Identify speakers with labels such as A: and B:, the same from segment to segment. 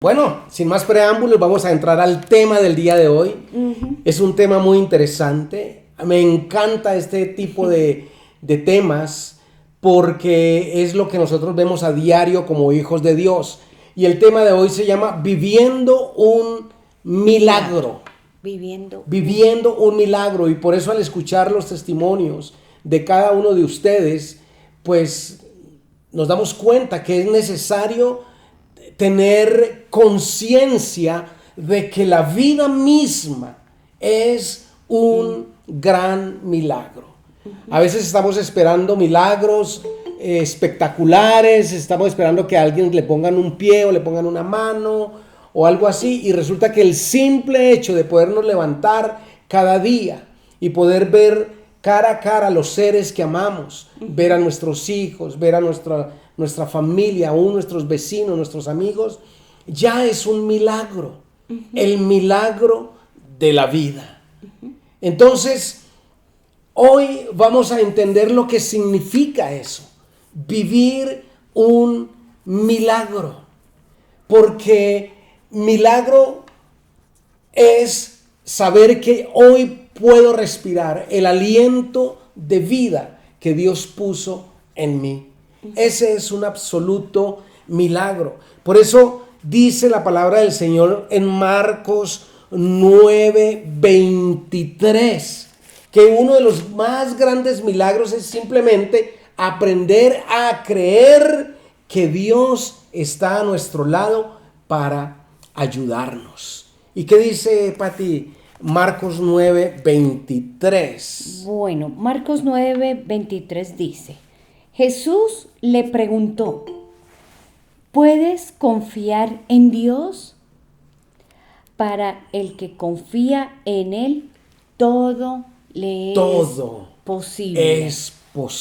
A: Bueno, sin más preámbulos, vamos a entrar al tema del día de hoy. Es un tema muy interesante. Me encanta este tipo de temas porque es lo que nosotros vemos a diario como hijos de Dios. Y el tema de hoy se llama Viviendo un milagro. Viviendo un milagro. Y por eso al escuchar los testimonios de cada uno de ustedes, pues nos damos cuenta que es necesario tener conciencia de que la vida misma es un gran milagro. A veces estamos esperando milagros espectaculares, estamos esperando que a alguien le pongan un pie o le pongan una mano o algo así, y resulta que el simple hecho de podernos levantar cada día y poder ver cara a cara a los seres que amamos, ver a nuestros hijos, ver a nuestra familia, aún nuestros vecinos, nuestros amigos, ya es un milagro, el milagro de la vida. Entonces, hoy vamos a entender lo que significa eso, vivir un milagro, porque milagro es saber que hoy puedo respirar el aliento de vida que Dios puso en mí. Ese es un absoluto milagro. Por eso dice la palabra del Señor en Marcos 9:23, que uno de los más grandes milagros es simplemente aprender a creer que Dios está a nuestro lado para ayudarnos. ¿Y qué dice, Pati, Marcos 9:23?
B: Bueno, Marcos 9:23 dice: Jesús le preguntó, ¿puedes confiar en Dios? Para el que confía en Él, todo le es posible.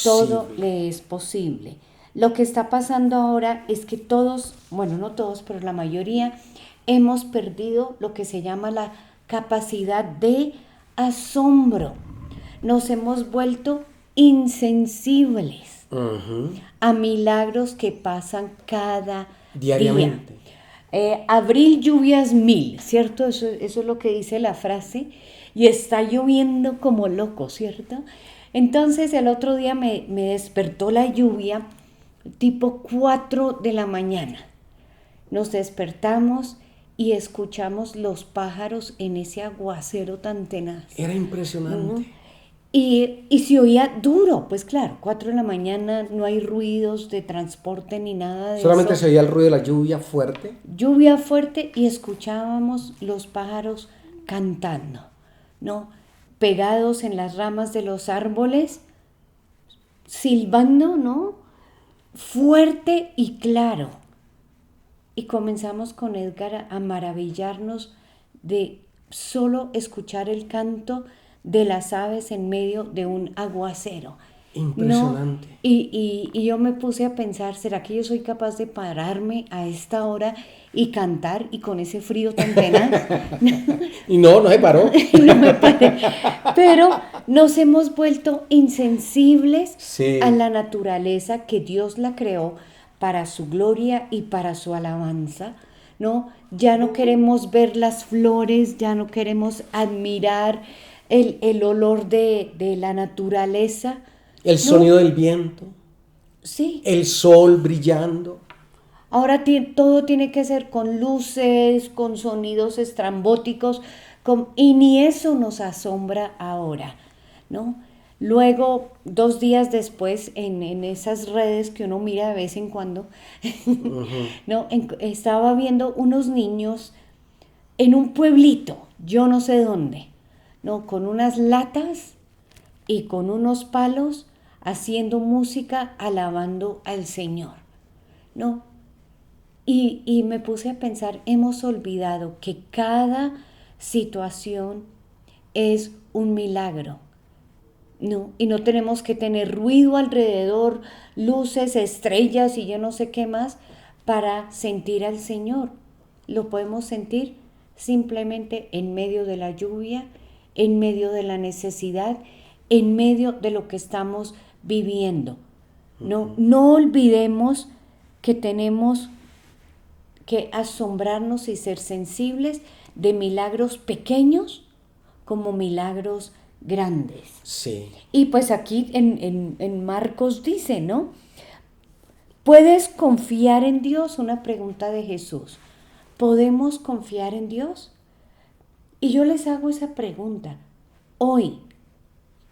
B: Todo le es posible. Lo que está pasando ahora es que todos, bueno, no todos, pero la mayoría, hemos perdido lo que se llama la capacidad de asombro. Nos hemos vuelto insensibles a milagros que pasan cada
A: diariamente.
B: Abril lluvias mil, ¿cierto? Eso es lo que dice la frase. Y está lloviendo como loco, ¿cierto? Entonces el otro día me despertó la lluvia tipo 4 de la mañana. Nos despertamos y escuchamos los pájaros en ese aguacero tan tenaz.
A: Era impresionante.
B: Y se oía duro, pues claro, 4 de la mañana, no hay ruidos de transporte ni nada de
A: Solamente
B: eso.
A: se oía el ruido de la lluvia fuerte.
B: Lluvia fuerte y escuchábamos los pájaros cantando, ¿no? Pegados en las ramas de los árboles, silbando, ¿no? Fuerte y claro. Y comenzamos con Edgar a maravillarnos de solo escuchar el canto de las aves en medio de un aguacero.
A: Impresionante.
B: ¿No? Y yo me puse a pensar, ¿será que yo soy capaz de pararme a esta hora y cantar y con ese frío tan tenaz?
A: Y no se paró.
B: No me paré. Pero nos hemos vuelto insensibles a la naturaleza que Dios la creó para su gloria y para su alabanza, ¿no? Ya no queremos ver las flores, ya no queremos admirar el olor de la naturaleza.
A: El sonido del viento.
B: Sí.
A: El sol brillando.
B: Ahora todo tiene que ser con luces, con sonidos estrambóticos, y ni eso nos asombra ahora, ¿no? Luego, 2 días después, en esas redes que uno mira de vez en cuando, ¿no? Estaba viendo unos niños en un pueblito, yo no sé dónde, ¿no? Con unas latas y con unos palos haciendo música, alabando al Señor, ¿no? Y me puse a pensar, hemos olvidado que cada situación es un milagro, ¿no? Y no tenemos que tener ruido alrededor, luces, estrellas y yo no sé qué más para sentir al Señor. Lo podemos sentir simplemente en medio de la lluvia, en medio de la necesidad, en medio de lo que estamos viviendo. No olvidemos que tenemos que asombrarnos y ser sensibles de milagros pequeños como milagros grandes.
A: Sí.
B: Y pues aquí en Marcos dice, ¿no? ¿Puedes confiar en Dios? Una pregunta de Jesús. ¿Podemos confiar en Dios? Y yo les hago esa pregunta. Hoy,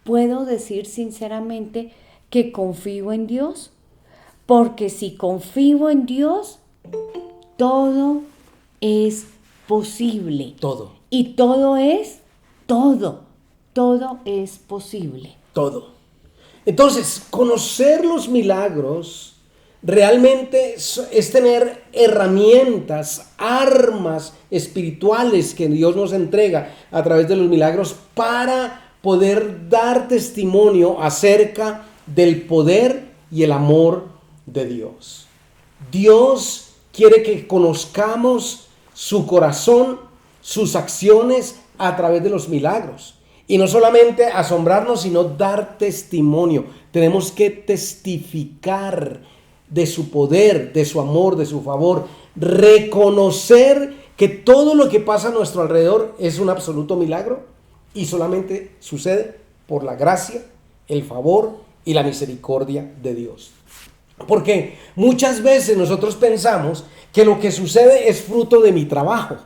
B: ¿puedo decir sinceramente que confío en Dios? Porque si confío en Dios, todo es posible.
A: Todo.
B: Y todo es posible.
A: Todo. Entonces, conocer los milagros realmente es tener herramientas, armas espirituales que Dios nos entrega a través de los milagros para poder dar testimonio acerca del poder y el amor de Dios. Dios quiere que conozcamos su corazón, sus acciones a través de los milagros. Y no solamente asombrarnos, sino dar testimonio. Tenemos que testificar de su poder, de su amor, de su favor. Reconocer que todo lo que pasa a nuestro alrededor es un absoluto milagro y solamente sucede por la gracia, el favor y la misericordia de Dios. Porque muchas veces nosotros pensamos que lo que sucede es fruto de mi trabajo,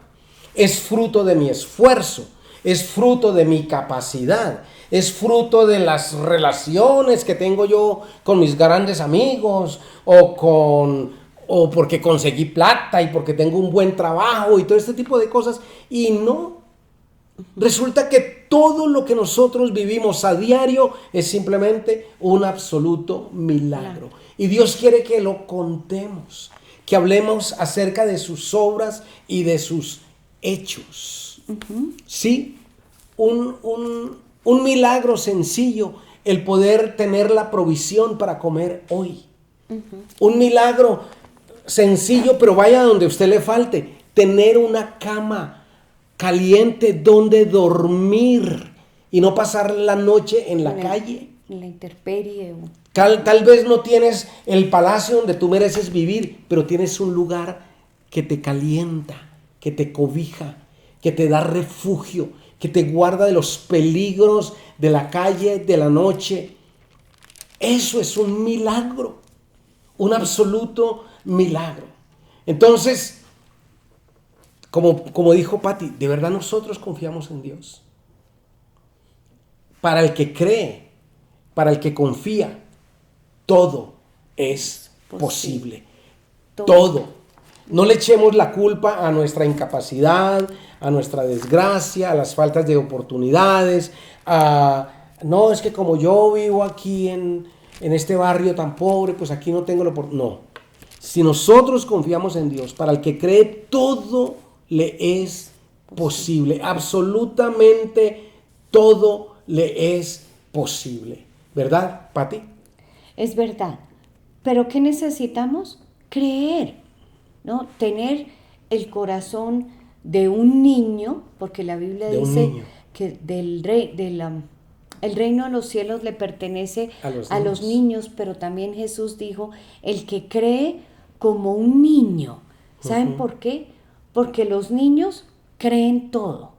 A: es fruto de mi esfuerzo, es fruto de mi capacidad, es fruto de las relaciones que tengo yo con mis grandes amigos o porque conseguí plata y porque tengo un buen trabajo y todo este tipo de cosas. Y no, resulta que todo lo que nosotros vivimos a diario es simplemente un absoluto milagro. Y Dios quiere que lo contemos, que hablemos acerca de sus obras y de sus hechos. Sí, un milagro sencillo, el poder tener la provisión para comer hoy. Un milagro sencillo, pero vaya donde a usted le falte, tener una cama caliente donde dormir y no pasar la noche en la calle.
B: En la intemperie.
A: Tal vez no tienes el palacio donde tú mereces vivir, pero tienes un lugar que te calienta, que te cobija, que te da refugio, que te guarda de los peligros de la calle, de la noche. Eso es un milagro, un absoluto milagro. Entonces, como dijo Patti, de verdad nosotros confiamos en Dios. Para el que cree, para el que confía, todo es posible. Todo. No le echemos la culpa a nuestra incapacidad, a nuestra desgracia, a las faltas de oportunidades, no, es que como yo vivo aquí en este barrio tan pobre, pues aquí no tengo la oportunidad. No. Si nosotros confiamos en Dios, para el que cree, todo le es posible. Absolutamente todo le es posible. ¿Verdad, Patti?
B: Es verdad. ¿Pero qué necesitamos? Creer, ¿no? Tener el corazón de un niño, porque la Biblia dice que el reino de los cielos le pertenece a los niños, pero también Jesús dijo, el que cree como un niño. ¿Saben por qué? Porque los niños creen todo,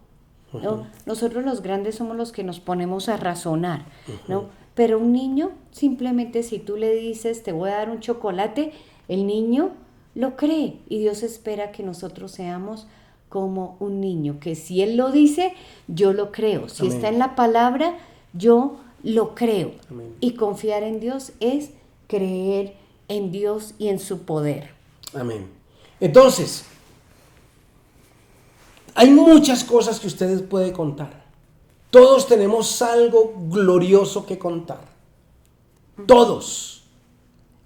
B: ¿no? Nosotros los grandes somos los que nos ponemos a razonar, ¿no? Pero un niño, simplemente si tú le dices, te voy a dar un chocolate, el niño lo cree, y Dios espera que nosotros seamos como un niño, que si Él lo dice, yo lo creo. Si está en la palabra, yo lo creo. Amén. Y confiar en Dios es creer en Dios y en su poder.
A: Amén. Entonces, hay muchas cosas que ustedes pueden contar. Todos tenemos algo glorioso que contar. Todos.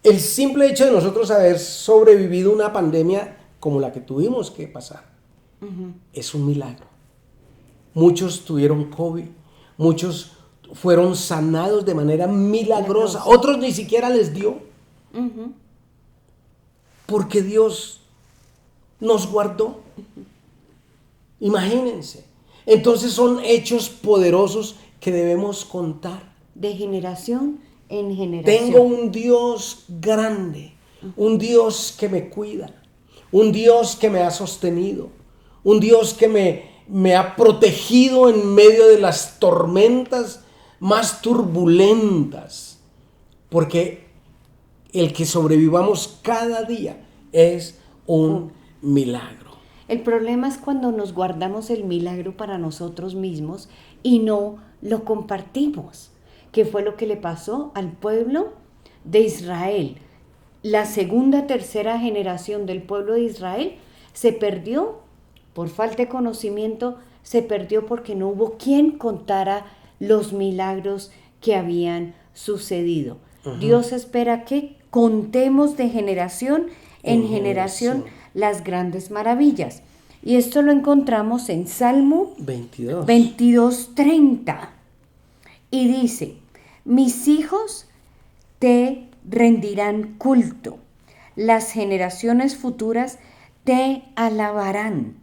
A: El simple hecho de nosotros haber sobrevivido una pandemia como la que tuvimos que pasar es un milagro. Muchos tuvieron COVID, muchos fueron sanados de manera milagrosa, otros ni siquiera les dio. Porque Dios nos guardó. Imagínense. Entonces son hechos poderosos que debemos contar.
B: De generación en generación.
A: Tengo un Dios grande, un Dios que me cuida, un Dios que me ha sostenido, un Dios que me ha protegido en medio de las tormentas más turbulentas, porque el que sobrevivamos cada día es un milagro.
B: El problema es cuando nos guardamos el milagro para nosotros mismos y no lo compartimos, que fue lo que le pasó al pueblo de Israel. La segunda, tercera generación del pueblo de Israel se perdió por falta de conocimiento, se perdió porque no hubo quien contara los milagros que habían sucedido. Dios espera que contemos de generación en generación las grandes maravillas. Y esto lo encontramos en Salmo 22:30. Y dice, mis hijos te rendirán culto, las generaciones futuras te alabarán,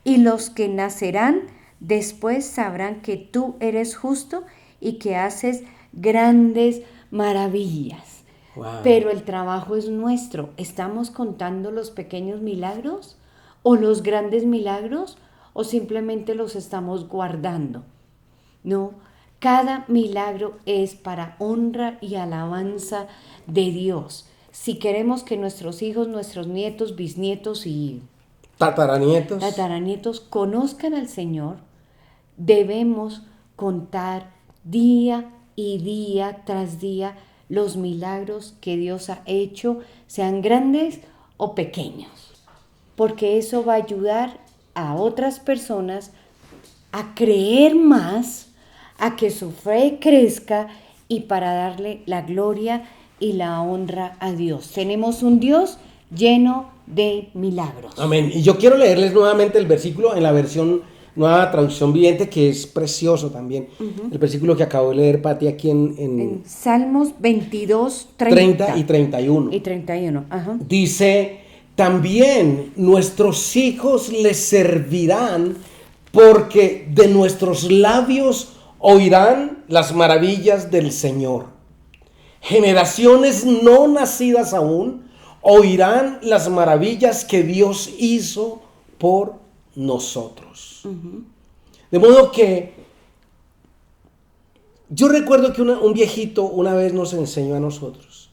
B: y los que nacerán después sabrán que tú eres justo y que haces grandes maravillas.
A: Wow.
B: Pero el trabajo es nuestro. ¿Estamos contando los pequeños milagros o los grandes milagros o simplemente los estamos guardando? No, cada milagro es para honra y alabanza de Dios. Si queremos que nuestros hijos, nuestros nietos, bisnietos y tataranietos conozcan al Señor, debemos contar día y día tras día los milagros que Dios ha hecho, sean grandes o pequeños, porque eso va a ayudar a otras personas a creer más, a que su fe crezca y para darle la gloria y la honra a Dios. Tenemos un Dios lleno de milagros.
A: Amén. Y yo quiero leerles nuevamente el versículo en la versión Nueva Traducción Viviente, que es precioso también. El versículo que acabo de leer, Pati, aquí en
B: Salmos 22,
A: 30 y 31.
B: Y 31, ajá.
A: Dice, también nuestros hijos les servirán, porque de nuestros labios oirán las maravillas del Señor. Generaciones no nacidas aún oirán las maravillas que Dios hizo por nosotros. De modo que yo recuerdo que un viejito una vez nos enseñó a nosotros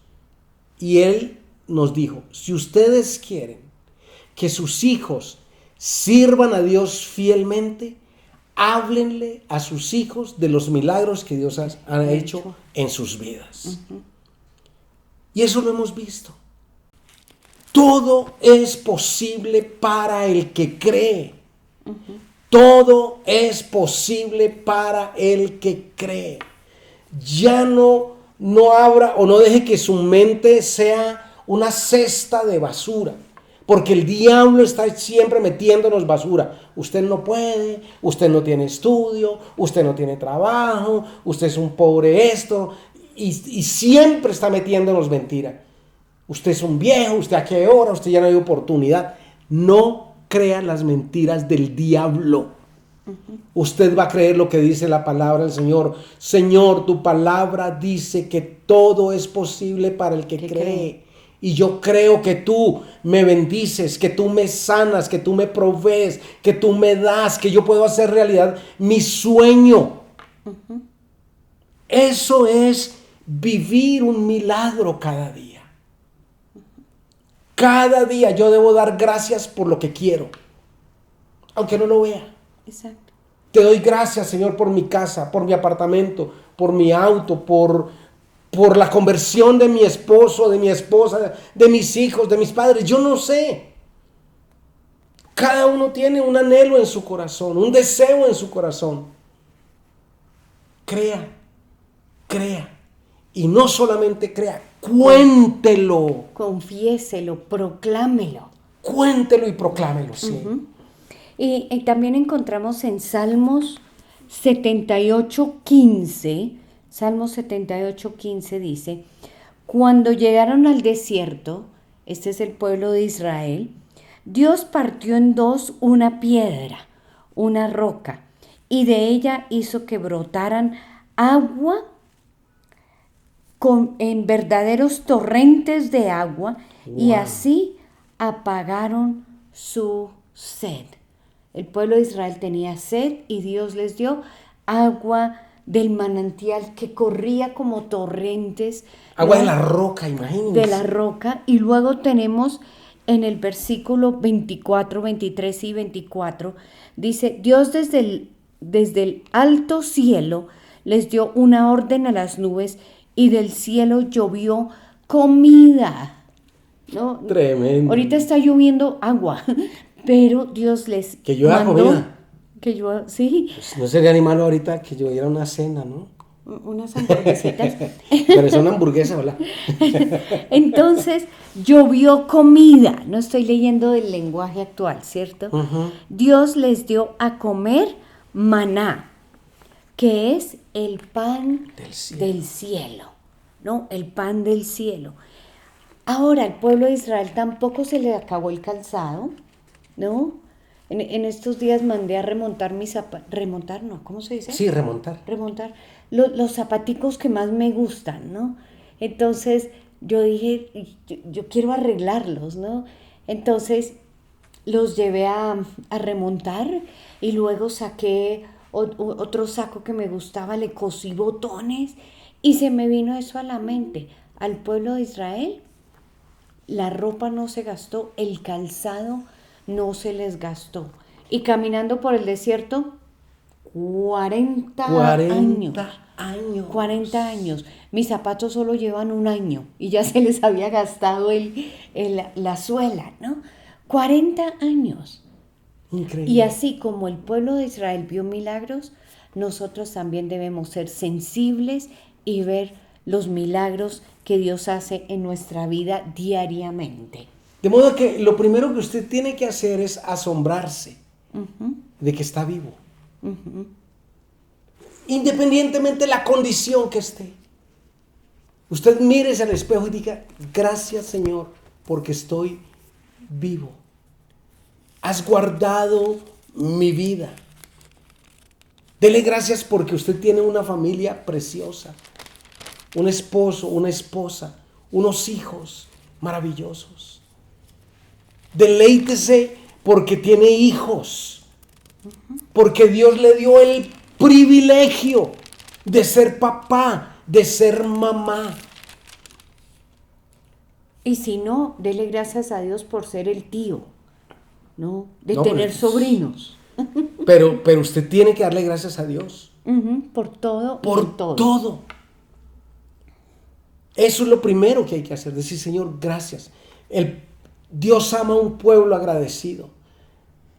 A: y él nos dijo, si ustedes quieren que sus hijos sirvan a Dios fielmente, háblenle a sus hijos de los milagros que Dios ha hecho en sus vidas. Y eso lo hemos visto. Todo es posible para el que cree. Todo es posible para el que cree. Ya no abra o no deje que su mente sea una cesta de basura. Porque el diablo está siempre metiéndonos basura. Usted no puede, usted no tiene estudio, usted no tiene trabajo, usted es un pobre esto. Y siempre está metiéndonos mentira. Usted es un viejo, usted a qué hora, usted ya no hay oportunidad. No crea las mentiras del diablo. Usted va a creer lo que dice la palabra del Señor. Señor, tu palabra dice que todo es posible para el que cree. Y yo creo que tú me bendices, que tú me sanas, que tú me provees, que tú me das, que yo puedo hacer realidad mi sueño. Eso es vivir un milagro cada día. Cada día yo debo dar gracias por lo que quiero, aunque no lo vea.
B: Exacto.
A: Te doy gracias, Señor, por mi casa, por mi apartamento, por mi auto, por la conversión de mi esposo, de mi esposa, de mis hijos, de mis padres. Yo no sé. Cada uno tiene un anhelo en su corazón, un deseo en su corazón. Crea. Y no solamente crea, cuéntelo.
B: Confiéselo, proclámelo.
A: Cuéntelo y proclámelo, sí.
B: Y también encontramos en Salmos 78:15, Salmos 78:15 dice, cuando llegaron al desierto, este es el pueblo de Israel, Dios partió en dos una piedra, una roca, y de ella hizo que brotaran agua en verdaderos torrentes de agua, y así apagaron su sed. El pueblo de Israel tenía sed y Dios les dio agua del manantial que corría como torrentes.
A: Agua
B: ¿no?
A: de la roca, imagínense.
B: De la roca. Y luego tenemos en el versículo 24, 23 y 24, dice, Dios desde el alto cielo les dio una orden a las nubes y del cielo llovió comida. ¿No?
A: Tremendo.
B: Ahorita está lloviendo agua, pero Dios les
A: Que llueva
B: mandó
A: comida.
B: que llueva, sí,
A: Pues no sería ni malo ahorita que lloviera una cena, ¿no?
B: unas hamburguesitas.
A: Pero es una hamburguesa, ¿verdad?
B: Entonces llovió comida. No estoy leyendo del lenguaje actual, ¿cierto?
A: Ujú.
B: Dios les dio a comer maná, que es el pan del cielo, ¿no? El pan del cielo. Ahora, al pueblo de Israel tampoco se le acabó el calzado, ¿no? En estos días mandé a remontar mis zapatos. ¿Remontar no? ¿Cómo se dice?
A: Sí, remontar.
B: Remontar los zapaticos que más me gustan, ¿no? Entonces yo dije, yo quiero arreglarlos, ¿no? Entonces los llevé a remontar y luego saqué otro saco que me gustaba, le cosí botones y se me vino eso a la mente. Al pueblo de Israel la ropa no se gastó, el calzado no se les gastó. Y caminando por el desierto, 40 años. 40 años. Mis zapatos solo llevan un año y ya se les había gastado la suela, ¿no? 40 años.
A: Increíble.
B: Y así como el pueblo de Israel vio milagros, nosotros también debemos ser sensibles y ver los milagros que Dios hace en nuestra vida diariamente.
A: De modo que lo primero que usted tiene que hacer es asombrarse de que está vivo. Independientemente de la condición que esté. Usted mírese al espejo y diga, gracias Señor, porque estoy vivo. Has guardado mi vida. Dele gracias porque usted tiene una familia preciosa. Un esposo, una esposa, unos hijos maravillosos. Deleítese porque tiene hijos. Porque Dios le dio el privilegio de ser papá, de ser mamá.
B: Y si no, dele gracias a Dios por ser el tío, ¿no? De
A: No,
B: tener
A: pues,
B: sobrinos.
A: Pero usted tiene que darle gracias a Dios.
B: Por todo.
A: Por
B: y en todo.
A: todo. Eso es lo primero que hay que hacer. Decir, Señor, gracias. Dios ama a un pueblo agradecido.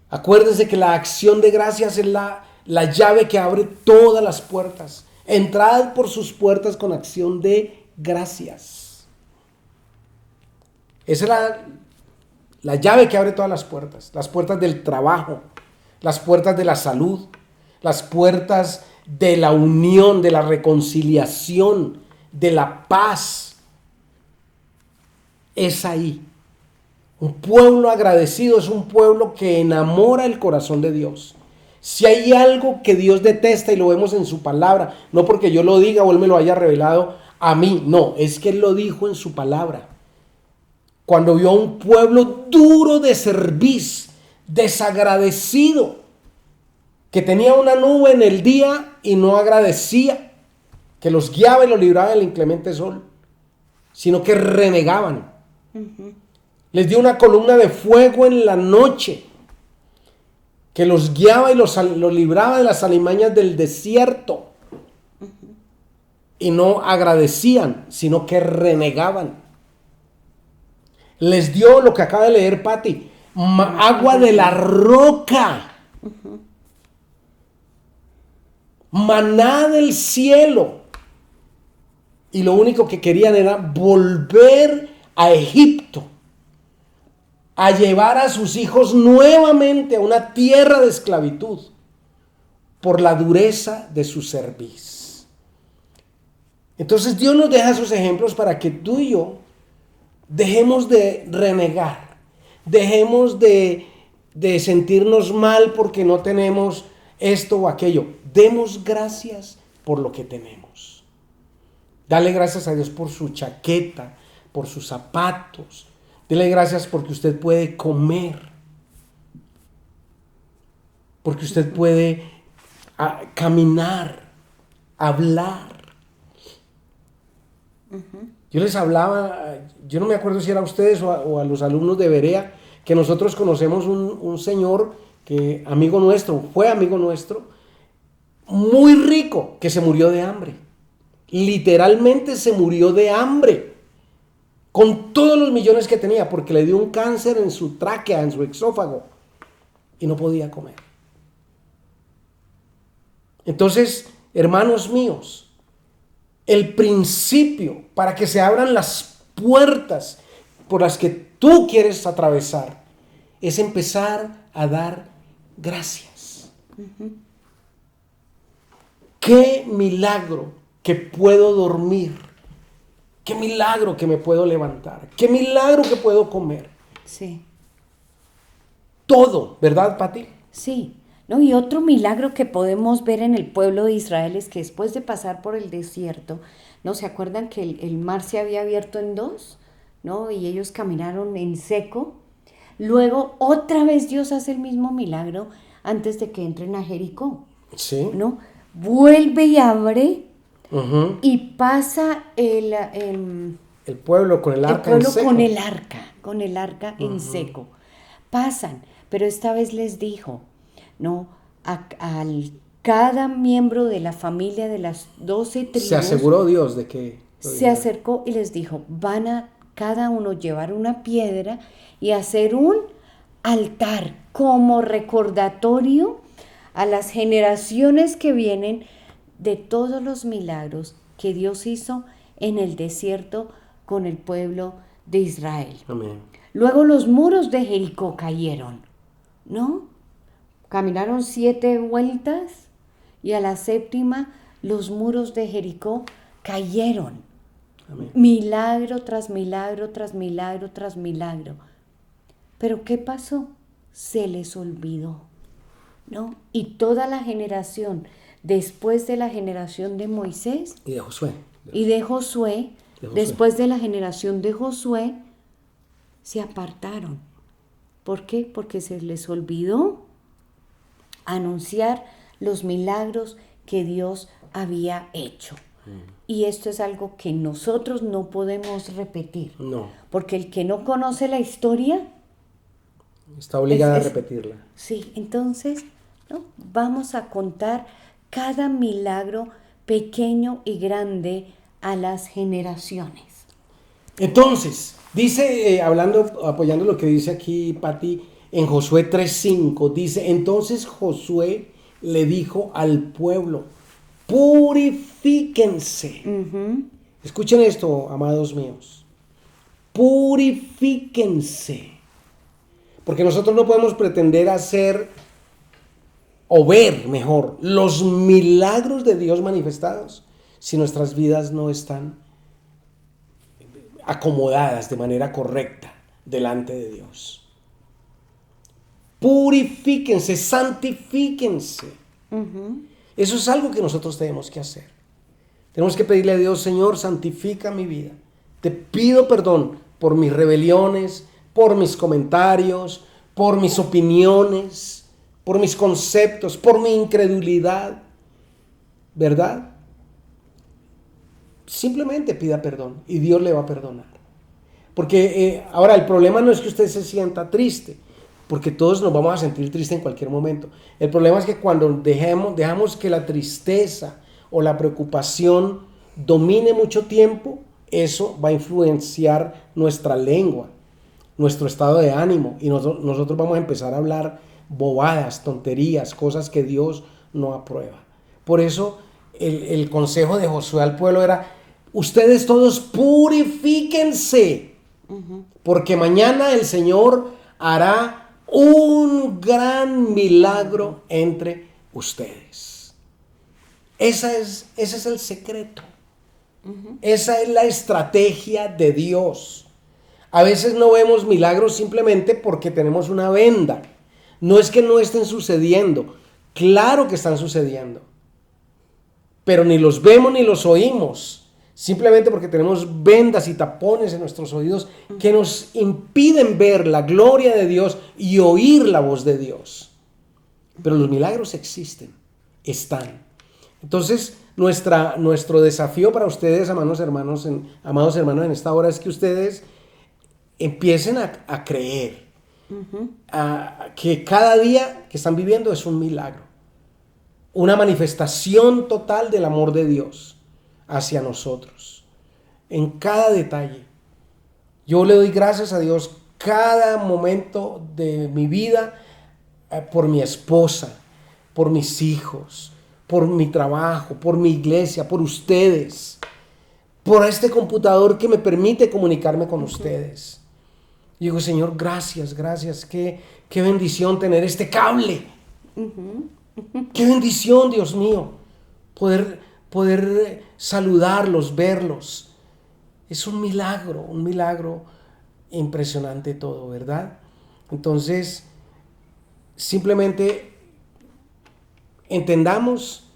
A: Acuérdense que la acción de gracias es la llave que abre todas las puertas. Entrad por sus puertas con acción de gracias. Esa es la llave que abre todas las puertas. Las puertas del trabajo, las puertas de la salud, las puertas de la unión, de la reconciliación, de la paz. Es ahí. Un pueblo agradecido es un pueblo que enamora el corazón de Dios. Si hay algo que Dios detesta, y lo vemos en su palabra, no porque yo lo diga o Él me lo haya revelado a mí, no, es que Él lo dijo en su palabra. Cuando vio a un pueblo duro de cerviz, desagradecido, que tenía una nube en el día y no agradecía, que los guiaba y los libraba del inclemente sol, sino que renegaban. Les dio una columna de fuego en la noche, que los guiaba y los libraba de las alimañas del desierto. Y no agradecían, sino que renegaban. Les dio lo que acaba de leer Patti, agua de la roca. Maná del cielo. Y lo único que querían era volver a Egipto, a llevar a sus hijos nuevamente a una tierra de esclavitud por la dureza de su cerviz. Entonces Dios nos deja esos ejemplos para que tú y yo dejemos de renegar, dejemos de sentirnos mal porque no tenemos esto o aquello. Demos gracias por lo que tenemos. Dale gracias a Dios por su chaqueta, por sus zapatos, Dele gracias porque usted puede comer, porque usted puede caminar, hablar. Yo les hablaba, yo no me acuerdo si era a ustedes o a los alumnos de Berea, que nosotros conocemos un señor que fue amigo nuestro, muy rico, que se murió de hambre. Literalmente se murió de hambre, con todos los millones que tenía, porque le dio un cáncer en su tráquea, en su esófago, y no podía comer. Entonces, hermanos míos, el principio para que se abran las puertas por las que tú quieres atravesar es empezar a dar gracias. Qué milagro que puedo dormir, qué milagro que me puedo levantar, qué milagro que puedo comer.
B: Sí.
A: Todo, ¿verdad, Pati?
B: Sí. ¿No? Y otro milagro que podemos ver en el pueblo de Israel es que después de pasar por el desierto, ¿no? ¿Se acuerdan que el mar se había abierto en dos? ¿No? Y ellos caminaron en seco. Luego, otra vez Dios hace el mismo milagro antes de que entren a Jericó.
A: Sí.
B: ¿No? Vuelve y abre y pasa el
A: pueblo con el arca en seco.
B: Con el arca en seco. Pasan, pero esta vez les dijo, ¿no? Cada miembro de la familia de las 12 tribus.
A: Se aseguró Dios de que...
B: Se acercó y les dijo, van a cada uno llevar una piedra y hacer un altar como recordatorio a las generaciones que vienen de todos los milagros que Dios hizo en el desierto con el pueblo de Israel.
A: Amén.
B: Luego los muros de Jericó cayeron, ¿no? Caminaron 7 vueltas y a la 7ª los muros de Jericó cayeron.
A: Amén.
B: Milagro tras milagro, tras milagro, tras milagro. Pero ¿qué pasó? Se les olvidó, ¿no? Y toda la generación, después de la generación de Moisés
A: y de Josué,
B: después de la generación de Josué, se apartaron. ¿Por qué? Porque se les olvidó anunciar los milagros que Dios había hecho. Y esto es algo que nosotros no podemos repetir.
A: No.
B: Porque el que no conoce la historia
A: está obligado a repetirla.
B: Sí, entonces, ¿no? Vamos a contar cada milagro pequeño y grande a las generaciones.
A: Entonces, dice, apoyando lo que dice aquí Pati, en Josué 3:5, dice, entonces Josué le dijo al pueblo, purifíquense. Escuchen esto, amados míos. Purifíquense. Porque nosotros no podemos pretender hacer o ver mejor los milagros de Dios manifestados si nuestras vidas no están acomodadas de manera correcta delante de Dios. Purifíquense, santifíquense. Eso es algo que nosotros tenemos que hacer. Tenemos que pedirle a Dios, Señor, santifica mi vida. Te pido perdón por mis rebeliones, por mis comentarios, por mis opiniones, por mis conceptos, por mi incredulidad. ¿Verdad? Simplemente pida perdón y Dios le va a perdonar. Porque ahora el problema no es que usted se sienta triste, porque todos nos vamos a sentir tristes en cualquier momento. El problema es que cuando dejamos que la tristeza o la preocupación domine mucho tiempo, eso va a influenciar nuestra lengua, nuestro estado de ánimo, y nosotros vamos a empezar a hablar bobadas, tonterías, cosas que Dios no aprueba. Por eso el consejo de Josué al pueblo era, ustedes todos purifíquense, porque mañana el Señor hará un gran milagro entre ustedes. Ese es el secreto. Esa es la estrategia de Dios. A veces no vemos milagros simplemente porque tenemos una venda. No es que no estén sucediendo. Claro que están sucediendo. Pero ni los vemos ni los oímos. simplemente porque tenemos vendas y tapones en nuestros oídos que nos impiden ver la gloria de Dios y oír la voz de Dios. Pero los milagros existen, están. Entonces, nuestro desafío para ustedes, amados hermanos, en esta hora es que ustedes empiecen a creer que cada día que están viviendo es un milagro, una manifestación total del amor de Dios hacia nosotros, en cada detalle. Yo le doy gracias a Dios cada momento de mi vida, por mi esposa, por mis hijos, por mi trabajo, por mi iglesia, por ustedes, por este computador que me permite comunicarme con ustedes. Y digo, Señor, gracias, qué bendición tener este cable. Qué bendición, Dios mío, poder saludarlos, verlos. Es un milagro impresionante todo, ¿verdad? Entonces, simplemente entendamos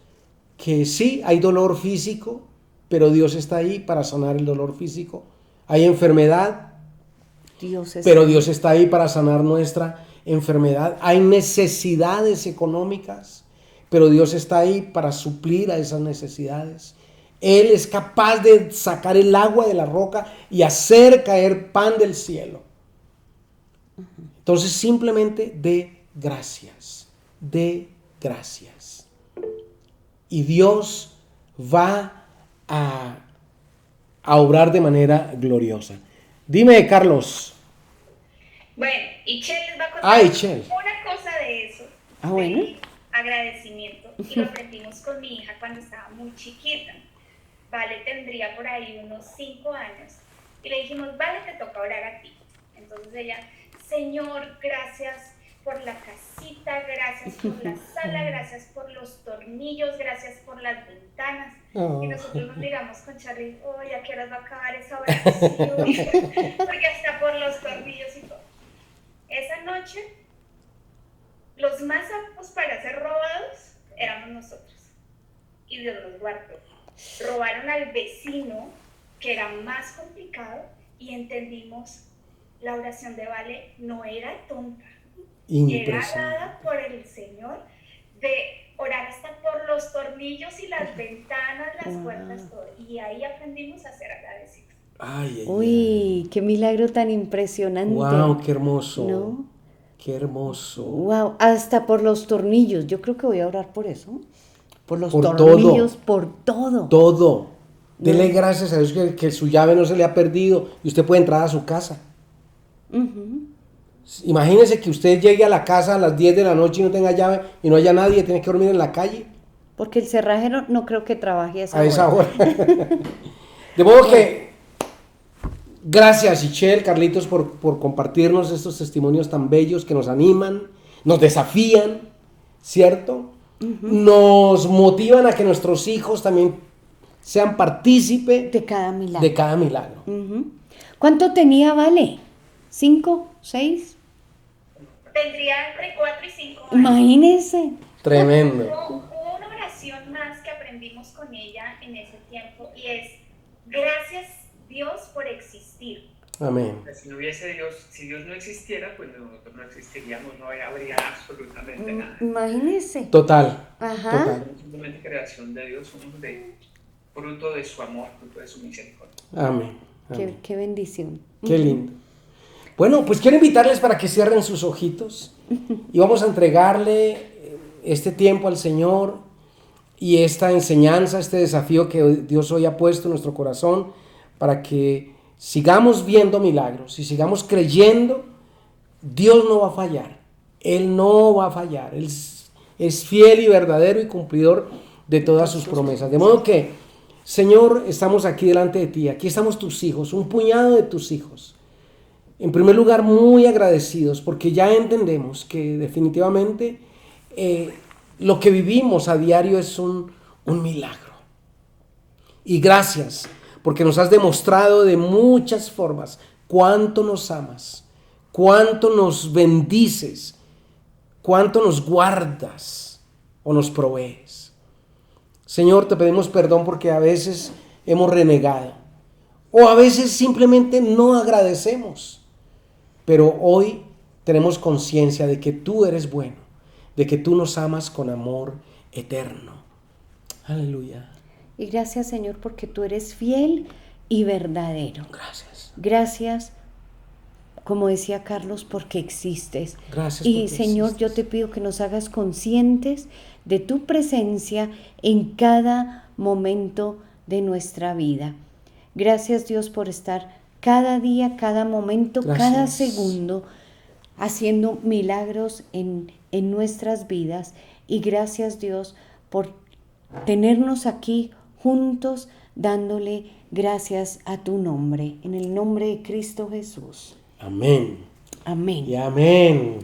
A: que sí, hay dolor físico, pero Dios está ahí para sanar el dolor físico. Hay enfermedad, pero Dios está ahí para sanar nuestra enfermedad. Hay necesidades económicas, pero Dios está ahí para suplir a esas necesidades. Él es capaz de sacar el agua de la roca y hacer caer pan del cielo. Entonces simplemente dé gracias. Y Dios va a obrar de manera gloriosa. Dime, Carlos.
C: Bueno, Ichel les va a contar una cosa de eso,
B: bueno.
C: de agradecimiento, y lo aprendimos con mi hija cuando estaba muy chiquita. Vale, tendría por ahí unos 5 años, y le dijimos, Vale, te toca orar a ti. Entonces ella, Señor, gracias por la casita, gracias por la sala, gracias por los tornillos, gracias por las ventanas. Y nosotros nos miramos con Charlie, ¿a qué horas va a acabar esa oración? Porque hasta por los tornillos y todo. Esa noche, los más aptos para ser robados éramos nosotros. Y Dios nos guardó. Robaron al vecino, que era más complicado, y entendimos, la oración de Vale no era tonta. Era dada por el Señor, de orar hasta por los tornillos y las ventanas, las puertas, todo. Y ahí aprendimos a ser agradecidos.
B: Uy, qué milagro tan impresionante.
A: Wow, qué hermoso.
B: ¿No?
A: Qué hermoso.
B: Wow, hasta por los tornillos. Yo creo que voy a orar por eso. Por los
A: por
B: tornillos, por todo.
A: Todo. Dele gracias a Dios que su llave no se le ha perdido y usted puede entrar a su casa. Imagínese que usted llegue a la casa a las 10 de la noche y no tenga llave y no haya nadie, tiene que dormir en la calle.
B: Porque el cerrajero no creo que trabaje
A: a esa hora. De modo que, gracias Ichel, Carlitos, por compartirnos estos testimonios tan bellos que nos animan, nos desafían, ¿cierto? Nos motivan a que nuestros hijos también sean partícipes
B: de cada milagro. ¿Cuánto tenía Vale? ¿5? ¿6?
C: Tendría entre 4 y 5 años.
B: Imagínense.
A: Tremendo.
C: Hubo una oración más que aprendimos con ella en ese tiempo, y es, gracias Dios por existir.
A: Amén.
D: Si no hubiese Dios, si Dios no existiera, pues nosotros no existiríamos, no habría absolutamente nada.
B: Imagínense.
A: Total.
B: Ajá.
A: Total.
D: Simplemente creación de Dios, somos fruto de su amor, fruto de su misericordia.
A: Amén.
B: Qué bendición.
A: Qué lindo. Bueno, pues quiero invitarles para que cierren sus ojitos y vamos a entregarle este tiempo al Señor y esta enseñanza, este desafío que Dios hoy ha puesto en nuestro corazón para que sigamos viendo milagros y sigamos creyendo. Dios no va a fallar, Él no va a fallar, Él es fiel y verdadero y cumplidor de todas sus promesas. De modo que, Señor, estamos aquí delante de ti, aquí estamos tus hijos, un puñado de tus hijos. En primer lugar, muy agradecidos porque ya entendemos que definitivamente lo que vivimos a diario es un milagro. Y gracias porque nos has demostrado de muchas formas cuánto nos amas, cuánto nos bendices, cuánto nos guardas o nos provees. Señor, te pedimos perdón porque a veces hemos renegado. O a veces simplemente no agradecemos. Pero hoy tenemos conciencia de que tú eres bueno, de que tú nos amas con amor eterno. Aleluya.
B: Y gracias, Señor, porque tú eres fiel y verdadero.
A: Gracias.
B: Gracias, como decía Carlos, porque existes.
A: Gracias
B: Y
A: porque
B: Señor,
A: existes.
B: yo te pido que nos hagas conscientes de tu presencia en cada momento de nuestra vida. Gracias, Dios, por estar cada día, cada momento,
A: Gracias.
B: cada segundo haciendo milagros en nuestras vidas. Y gracias, Dios, por tenernos aquí juntos dándole gracias a tu nombre. En el nombre de Cristo Jesús.
A: Amén.
B: Amén.
A: Y amén.